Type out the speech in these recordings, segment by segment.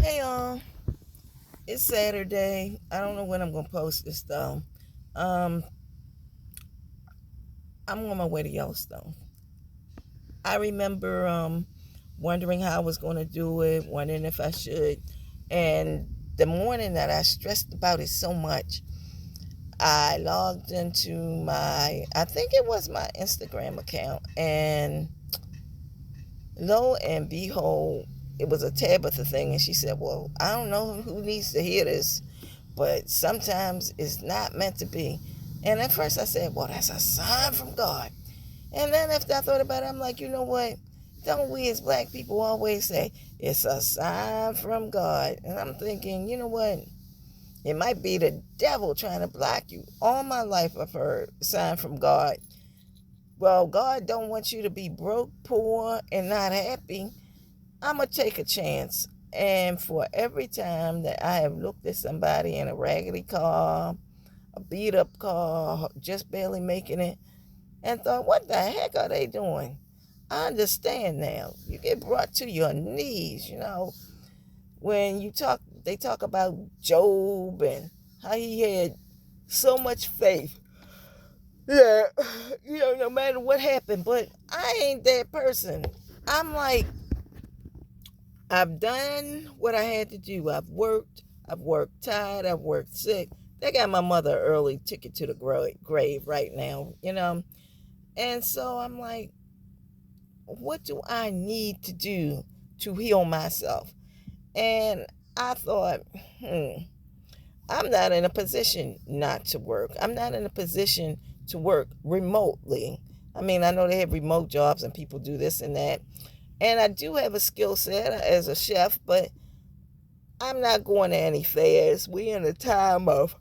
Hey, it's Saturday. I don't know when I'm gonna post this though. Um, I'm on my way to Yellowstone. I remember wondering how I was gonna do it, wondering if I should, and the morning that I stressed about it so much, I logged into I think it was my Instagram account, and lo and behold, it was a Tabitha thing, and she said, "Well, I don't know who needs to hear this, but sometimes it's not meant to be." And at first I said, well, that's a sign from God. And then after I thought about it, I'm like, you know what? Don't we as black people always say, it's a sign from God? And I'm thinking, you know what? It might be the devil trying to block you. All my life I've heard sign from God. Well, God don't want you to be broke, poor, and not happy. I'm going to take a chance. And for every time that I have looked at somebody in a raggedy car, a beat up car, just barely making it, and thought, what the heck are they doing? I understand now. You get brought to your knees, when they talk about Job and how he had so much faith. Yeah, no matter what happened, but I ain't that person. I'm like, I've done what I had to do. I've worked tired, I've worked sick. They got my mother an early ticket to the grave right now. And so I'm like, what do I need to do to heal myself? And I thought, I'm not in a position not to work. I'm not in a position to work remotely. I mean, I know they have remote jobs and people do this and that. And I do have a skill set as a chef, but I'm not going to any fairs. We're in a time of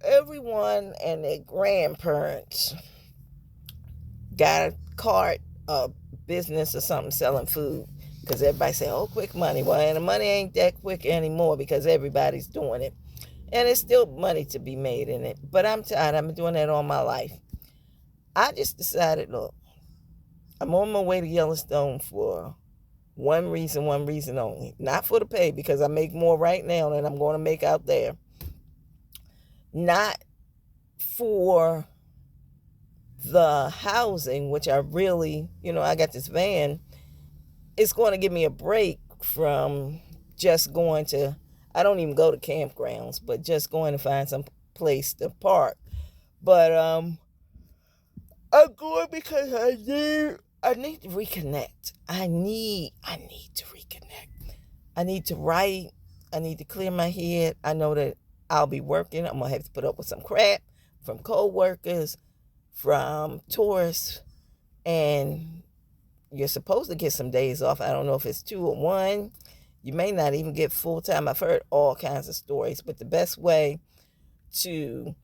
everyone and their grandparents got a cart, a business or something selling food, because everybody say, oh, quick money. Well, and the money ain't that quick anymore because everybody's doing it, and it's still money to be made in it, but I'm tired. I've been doing that all my life. I just decided, look, I'm on my way to Yellowstone for one reason only, not for the pay, because I make more right now than I'm going to make out there, not for the housing, which I really, I got this van. It's going to give me a break from just going to, I don't even go to campgrounds, but just going to find some place to park. But I'm going because I need to reconnect. I need to reconnect. I need to write. I need to clear my head. I know that I'll be working. I'm gonna have to put up with some crap from coworkers, from tourists, and you're supposed to get some days off. I don't know if it's 2 or 1. You may not even get full time. I've heard all kinds of stories, but the best way to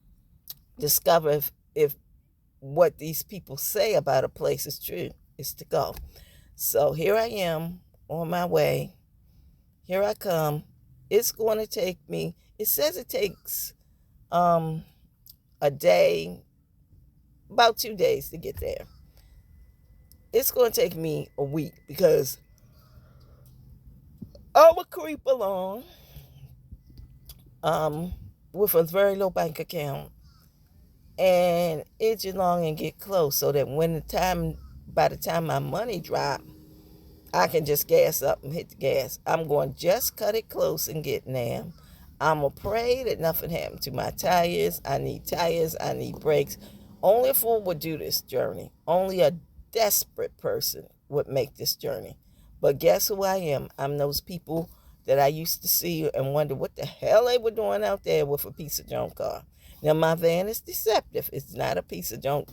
discover if what these people say about a place is true is to go. So here I am on my way. Here I come. It's going to take me, it says it takes um, a day, about 2 days to get there. It's going to take me a week because I will creep along um, with a very low bank account and edge along and get close so that by the time my money drop, I can just gas up and hit the gas. I'm going to just cut it close and get there. I'm going to pray that nothing happened to my tires. I need tires. I need brakes. Only a fool would do this journey. Only a desperate person would make this journey. But guess who I am? I'm those people that I used to see and wonder what the hell they were doing out there with a piece of junk car. Now, my van is deceptive. It's not a piece of junk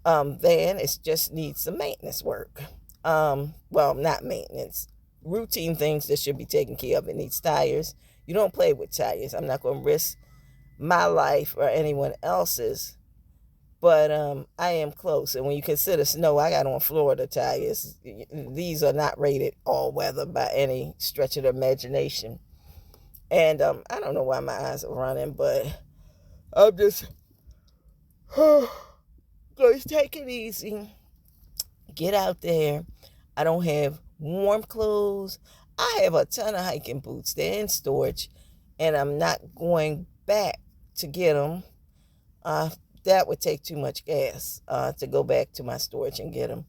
van. It just needs some maintenance work. Well, not maintenance, routine things that should be taken care of. It needs tires. You don't play with tires. I'm not going to risk my life or anyone else's, but I am close. And when you consider snow, I got on Florida tires. These are not rated all weather by any stretch of the imagination. And I don't know why my eyes are running, but I'm just going to take it easy. Get out there. I don't have warm clothes. I have a ton of hiking boots. They're in storage, and I'm not going back to get them. Uh, that would take too much gas to go back to my storage and get them.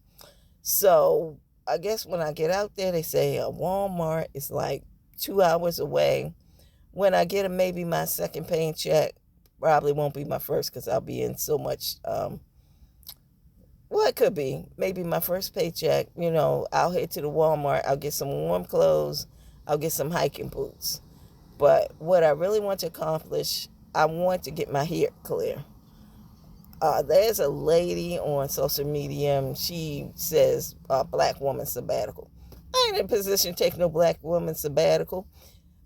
So I guess when I get out there, they say Walmart is like 2 hours away. When I get maybe my second paying check, probably won't be my first because I'll be in so much. Well, it could be maybe my first paycheck. I'll head to the Walmart. I'll get some warm clothes. I'll get some hiking boots. But what I really want to accomplish, I want to get my hair clear. There's a lady on social media, and she says black woman sabbatical. I ain't in a position to take no black woman sabbatical.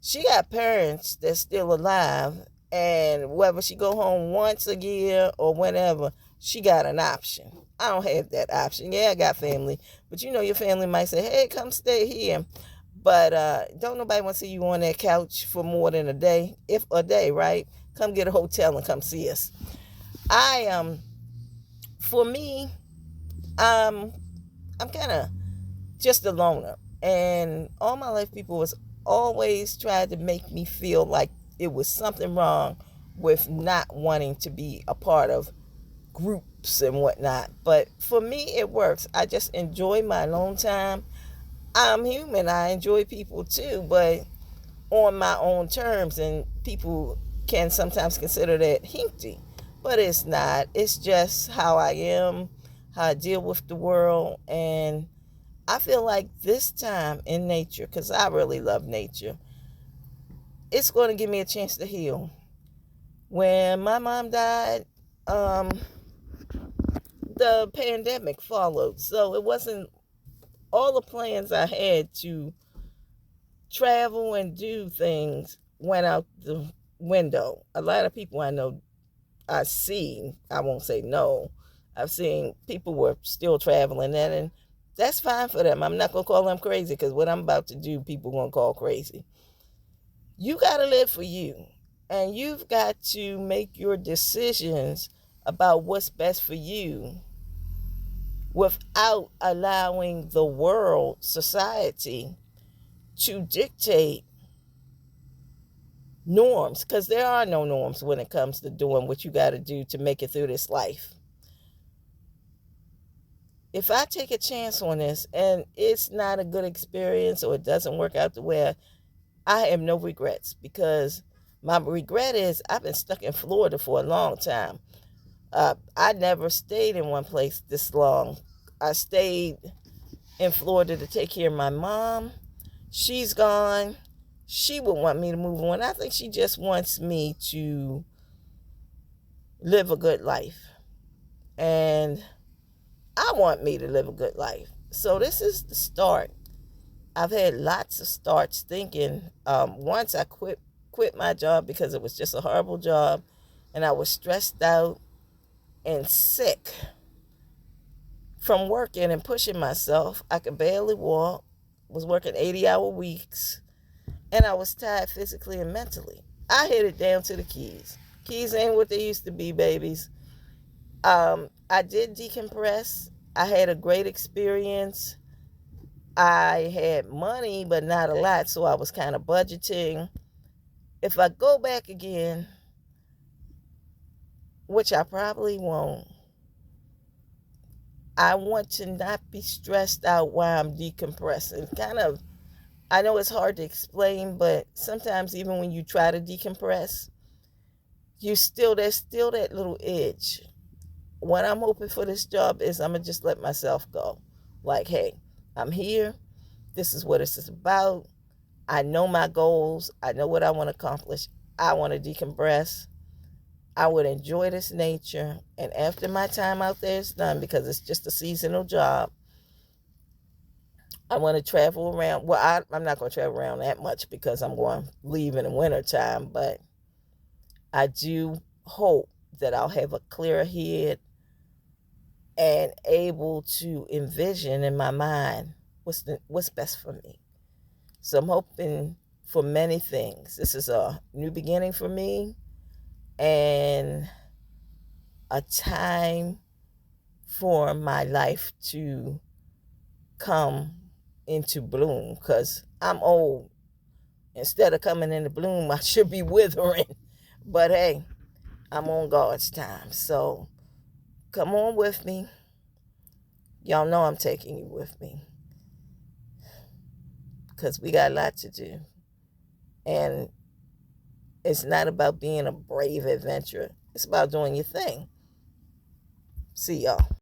She got parents that's still alive, and whether she go home once a year or whenever, she got an option. I don't have that option. Yeah, I got family, but your family might say, hey, come stay here. But don't nobody want to see you on that couch for more than a day, if a day, right? Come get a hotel and come see us. For me, I'm kind of just a loner, and all my life people was always tried to make me feel like it was something wrong with not wanting to be a part of groups and whatnot. But for me, it works. I just enjoy my alone time. I'm human. I enjoy people too, but on my own terms, and people can sometimes consider that hinky, but it's not. It's just how I am, how I deal with the world, and I feel like this time in nature, because I really love nature, it's going to give me a chance to heal. When my mom died, the pandemic followed, so it wasn't all the plans I had to travel and do things went out the window. A lot of people I know, I see, I won't say no, I've seen people were still traveling and that's fine for them. I'm not going to call them crazy because what I'm about to do, people going to call crazy. You got to live for you, and you've got to make your decisions about what's best for you without allowing the world, society, to dictate norms, because there are no norms when it comes to doing what you got to do to make it through this life. If I take a chance on this and it's not a good experience or it doesn't work out the way I have no regrets, because my regret is I've been stuck in Florida for a long time. I never stayed in one place this long. I stayed in Florida to take care of my mom. She's gone. She would want me to move on. I think she just wants me to live a good life. And I want me to live a good life. So this is the start. I've had lots of starts thinking. Once I quit my job because it was just a horrible job, and I was stressed out and sick from working and pushing myself. I could barely walk, was working 80-hour weeks, and I was tired physically and mentally. I hit it down to the keys. Keys ain't what they used to be, babies. I did decompress. I had a great experience. I had money, but not a lot, so I was kind of budgeting. If I go back again, which I probably won't, I want to not be stressed out while I'm decompressing. I know it's hard to explain, but sometimes even when you try to decompress, there's still that little edge. What I'm hoping for this job is I'm going to just let myself go. Like, hey, I'm here. This is what it's about. I know my goals. I know what I want to accomplish. I want to decompress. I would enjoy this nature. And after my time out there is done, because it's just a seasonal job, I want to travel around. Well, I'm not going to travel around that much because I'm going to leave in the wintertime. But I do hope that I'll have a clearer head and able to envision in my mind what's best for me. So I'm hoping for many things. This is a new beginning for me and a time for my life to come into bloom, because I'm old. Instead of coming into bloom, I should be withering. But hey, I'm on God's time. So come on with me. Y'all know I'm taking you with me, because we got a lot to do. And it's not about being a brave adventurer. It's about doing your thing. See y'all.